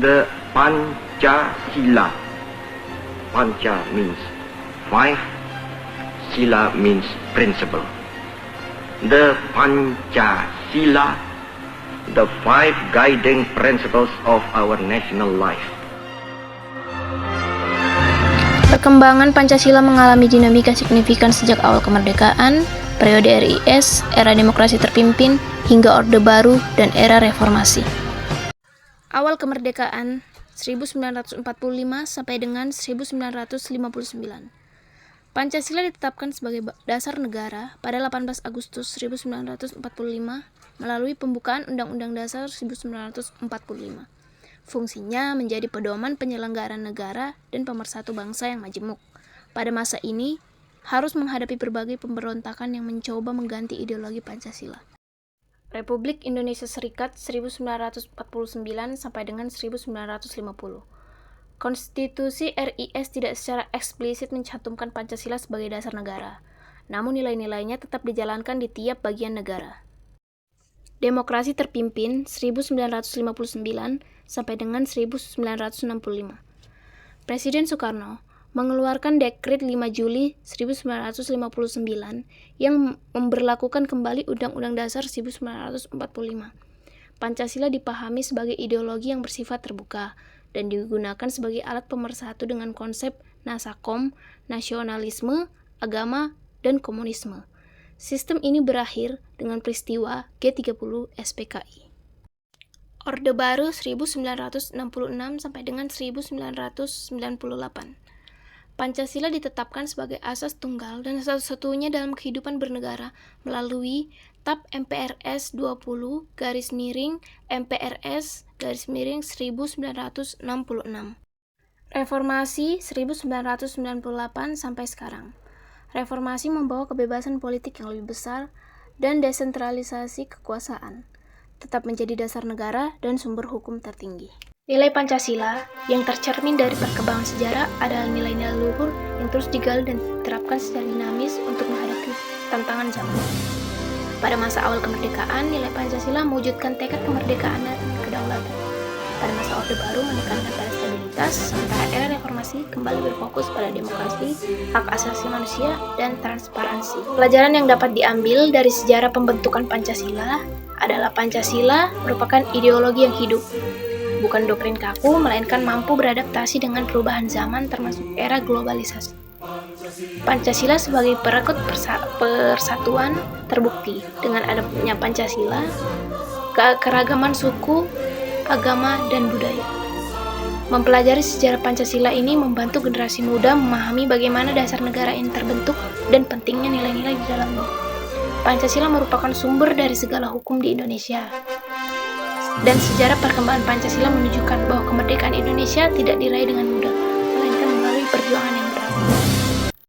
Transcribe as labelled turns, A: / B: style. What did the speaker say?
A: the Pancasila. Panca means five, Sila means principle. The Pancasila, the five guiding principles of our national life.
B: Perkembangan Pancasila mengalami dinamika signifikan sejak awal kemerdekaan, periode RIS, era demokrasi terpimpin, hingga Orde Baru, dan era reformasi. Awal kemerdekaan 1945 sampai dengan 1959. Pancasila ditetapkan sebagai dasar negara pada 18 Agustus 1945 melalui pembukaan Undang-Undang Dasar 1945. Fungsinya menjadi pedoman penyelenggaraan negara dan pemersatu bangsa yang majemuk. Pada masa ini, harus menghadapi berbagai pemberontakan yang mencoba mengganti ideologi Pancasila. Republik Indonesia Serikat 1949 sampai dengan 1950. Konstitusi RIS tidak secara eksplisit mencantumkan Pancasila sebagai dasar negara, namun nilai-nilainya tetap dijalankan di tiap bagian negara. Demokrasi terpimpin 1959 sampai dengan 1965. Presiden Soekarno mengeluarkan Dekret 5 Juli 1959 yang memberlakukan kembali Undang-Undang Dasar 1945. Pancasila dipahami sebagai ideologi yang bersifat terbuka dan digunakan sebagai alat pemersatu dengan konsep nasakom, nasionalisme, agama, dan komunisme. Sistem ini berakhir dengan peristiwa G30 SPKI. Orde Baru 1966 sampai dengan 1998. Pancasila ditetapkan sebagai asas tunggal dan satu-satunya dalam kehidupan bernegara melalui TAP MPRS 20-MPRS 1966. Reformasi 1998 sampai sekarang. Reformasi membawa kebebasan politik yang lebih besar dan desentralisasi kekuasaan, tetap menjadi dasar negara dan sumber hukum tertinggi. Nilai Pancasila yang tercermin dari perkembangan sejarah adalah nilai-nilai luhur yang terus digali dan diterapkan secara dinamis untuk menghadapi tantangan zaman. Pada masa awal kemerdekaan, nilai Pancasila mewujudkan tekad kemerdekaan dan kedaulatan. Pada masa Orde Baru menekankan pada stabilitas, sementara era reformasi kembali berfokus pada demokrasi, hak asasi manusia, dan transparansi. Pelajaran yang dapat diambil dari sejarah pembentukan Pancasila adalah Pancasila merupakan ideologi yang hidup, bukan doktrin kaku, melainkan mampu beradaptasi dengan perubahan zaman termasuk era globalisasi. Pancasila sebagai perekut persatuan terbukti dengan adanya Pancasila, keragaman suku, agama, dan budaya. Mempelajari sejarah Pancasila ini membantu generasi muda memahami bagaimana dasar negara ini terbentuk dan pentingnya nilai-nilai di dalamnya. Pancasila merupakan sumber dari segala hukum di Indonesia. Dan sejarah perkembangan Pancasila menunjukkan bahwa kemerdekaan Indonesia tidak diraih dengan mudah, melainkan melalui perjuangan yang berat.